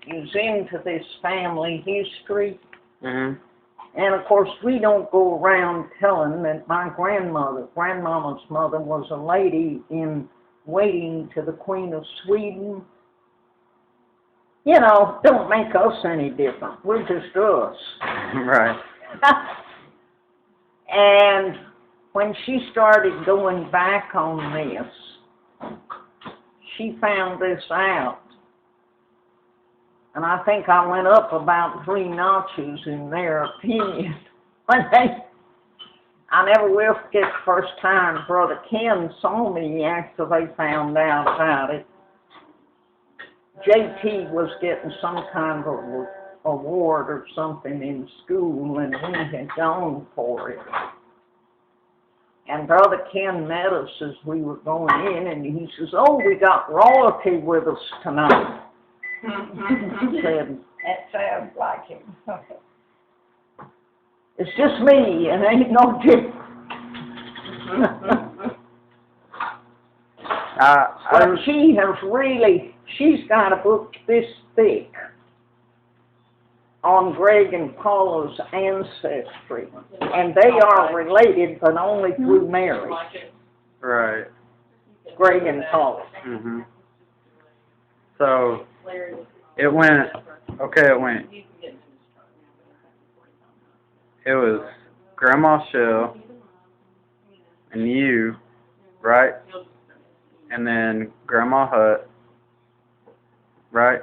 is into this family history. Mhm. And of course, we don't go around telling that my grandmama's mother, was a lady in waiting to the Queen of Sweden. You know, don't make us any different. We're just us. Right. And when she started going back on this, she found this out. And I think I went up about 3 notches in their opinion. I never will forget the first time Brother Ken saw me after they found out about it. JT was getting some kind of award or something in school, and we had gone for it. And Brother Ken met us as we were going in, and he says, "Oh, we got royalty with us tonight." Said, That sounds like him. "It's just me, and ain't no different." But she has really, she's got a book this thick on Greg and Paula's ancestry, and they are related, but only through marriage. Right. Greg and Paula. Mhm. So it went. Okay, it went. It was Grandma Shell and you, right? And then Grandma Hut, right?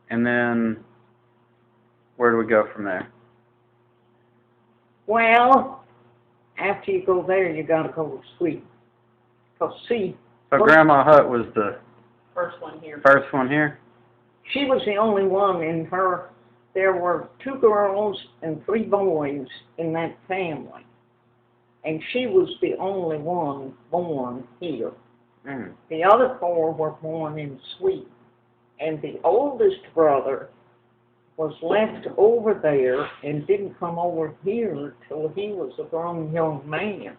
And then where do we go from there? Well, after you go there, you got to go to Sweden. Because see, So Grandma Hut was the First one here. first one here? she was the only one in her. There were 2 girls and 3 boys in that family. And she was the only one born here. Mm. The other 4 were born in Sweden. And the oldest brother was left over there and didn't come over here till he was a grown young man.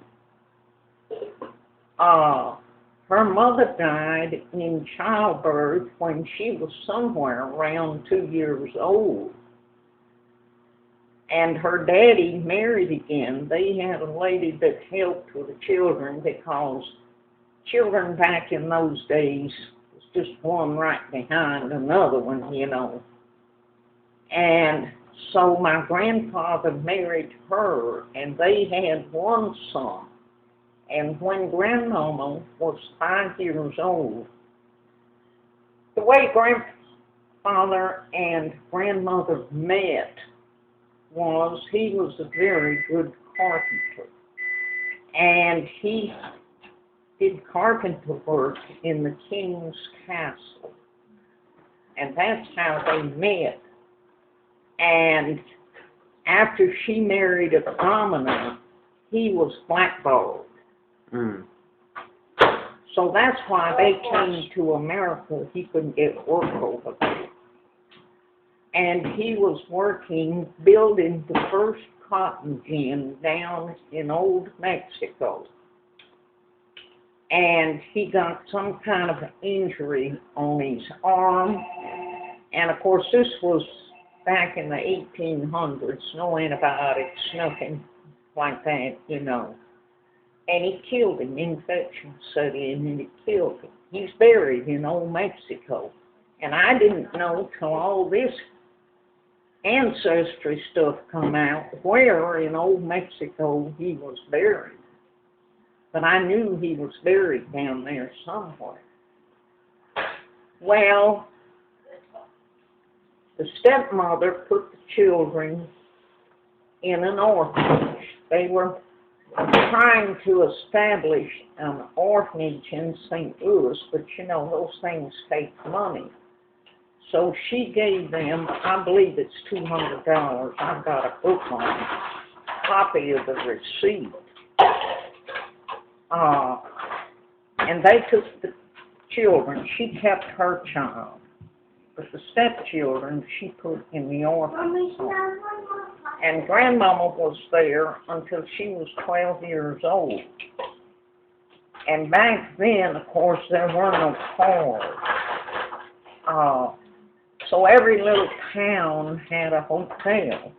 Her mother died in childbirth when she was somewhere around 2 years old. And her daddy married again. They had a lady that helped with the children, because children back in those days was just one right behind another one, you know. And so my grandfather married her, and they had 1 son. And when Grandmama was 5 years old, the way Grandfather and Grandmother met was he was a very good carpenter. And he did carpenter work in the king's castle. And that's how they met. And after she married a commoner, he was blackballed. Mm. So that's why they came to America. He couldn't get work over there. And he was working, building the first cotton gin down in old Mexico. And he got some kind of injury on his arm. And of course, this was back in the 1800s, no antibiotics, nothing like that, you know. And he killed him. Infection set in and it killed him. He's buried in old Mexico. And I didn't know till all this ancestry stuff come out where in old Mexico he was buried. But I knew he was buried down there somewhere. Well, the stepmother put the children in an orphanage. They were trying to establish an orphanage in St. Louis, but you know, those things take money. So she gave them, I believe it's $200. I've got a book on it, a copy of the receipt. And they took the children. She kept her child. But the stepchildren she put in the orphanage home. And Grandmama was there until she was 12 years old. And back then, of course, there were no cars. So every little town had a hotel.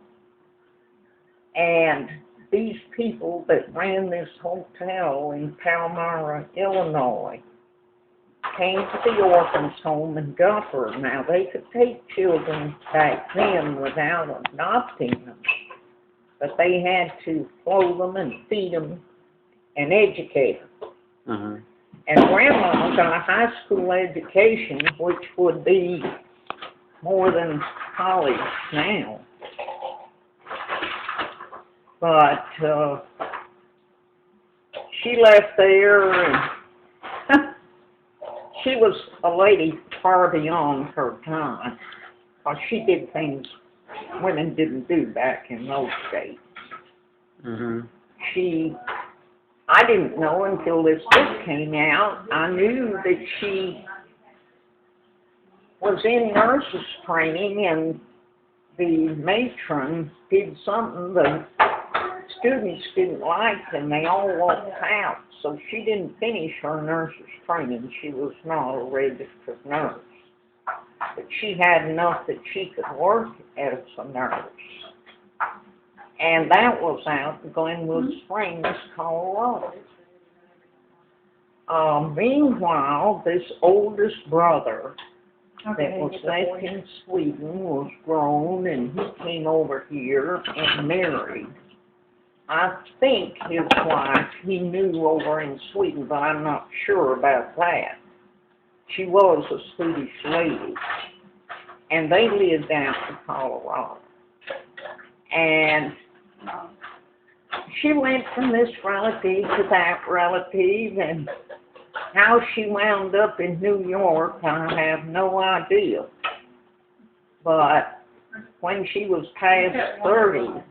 And these people that ran this hotel in Palmyra, Illinois, came to the orphans' home in Gupper. Now, they could take children back then without adopting them, but they had to clothe them and feed them and educate them. Uh-huh. And Grandma got a high school education, which would be more than college now. But she left there, and she was a lady far beyond her time, because she did things women didn't do back in those days. Mm-hmm. I didn't know until this book came out. I knew that she was in nurses training, and the matron did something the students didn't like, and they all walked out. So she didn't finish her nurses training. She was not a registered nurse. But she had enough that she could work as a nurse. And that was out in Glenwood Springs, Colorado. Meanwhile, this oldest brother that was left in Sweden was grown, and he came over here and married. I think his wife he knew over in Sweden, but I'm not sure about that. She was a Swedish lady, and they lived out in Colorado. And she went from this relative to that relative, and how she wound up in New York, I have no idea. But when she was past 30,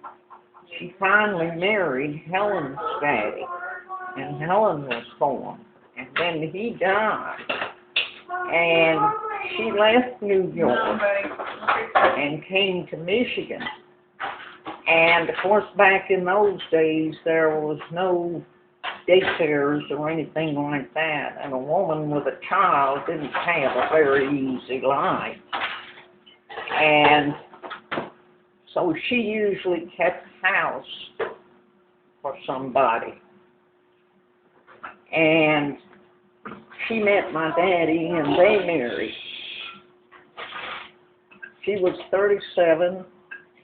she finally married Helen's daddy, and Helen was born. And then he died, and she left New York and came to Michigan. And of course, back in those days, there was no daycares or anything like that, and a woman with a child didn't have a very easy life. And so she usually kept house for somebody. And she met my daddy, and they married. She was 37,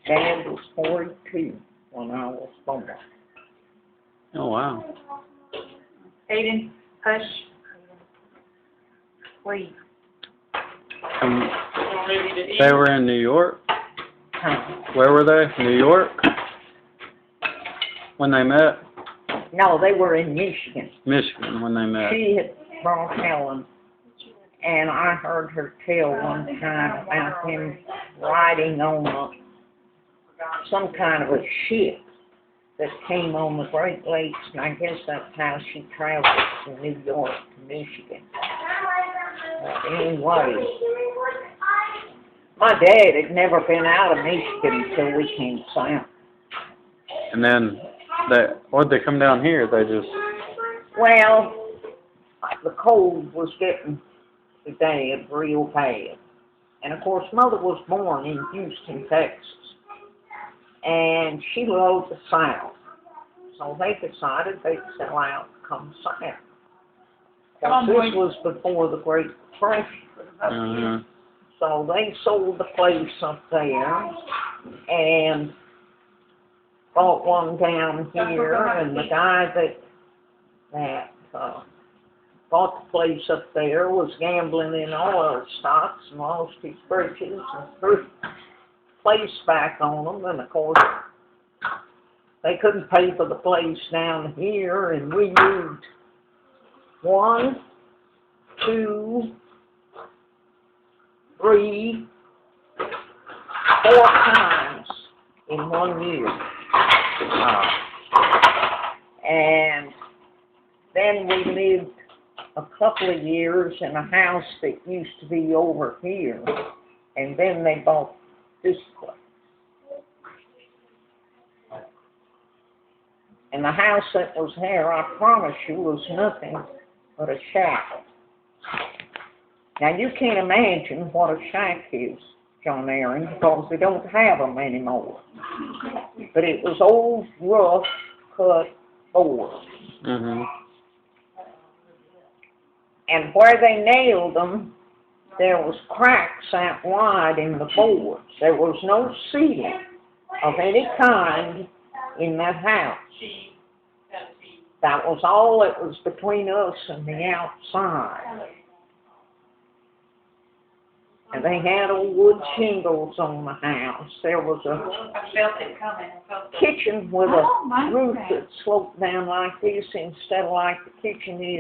Dad was 42 when I was born. Oh, wow. Aiden, hush. Please. They were in New York? Where were they? New York? When they met? No, they were in Michigan. Michigan, when they met. She had brought Helen, and I heard her tell one time about them riding on some kind of a ship that came on the Great Lakes, and I guess that's how she traveled from New York to Michigan. But anyway, my dad had never been out of Michigan until we came south. And then, what'd they come down here? They just... Well, the cold was getting to Dad real bad. And of course, Mother was born in Houston, Texas. And she loved the South. So they decided they'd sell out and come south. This was before the Great Depression. So they sold the place up there and bought one down here, and the guy that bought the place up there was gambling in oil stocks and lost his britches and threw the place back on them, and of course they couldn't pay for the place down here, and we moved 1, 2, 3, 4 times in 1 year. And then we lived a couple of years in a house that used to be over here, and then they bought this place. And the house that was there, I promise you, was nothing but a shack. Now, you can't imagine what a shack is. on there because they don't have them anymore. But it was old, rough, cut boards. Mhm. And where they nailed them, there was cracks that wide in the boards. There was no seating of any kind in that house. That was all that was between us and the outside. And they had old wood shingles on the house. There was a I felt it coming. I felt it. kitchen with Oh, my a roof goodness. that sloped down like this instead of like the kitchen is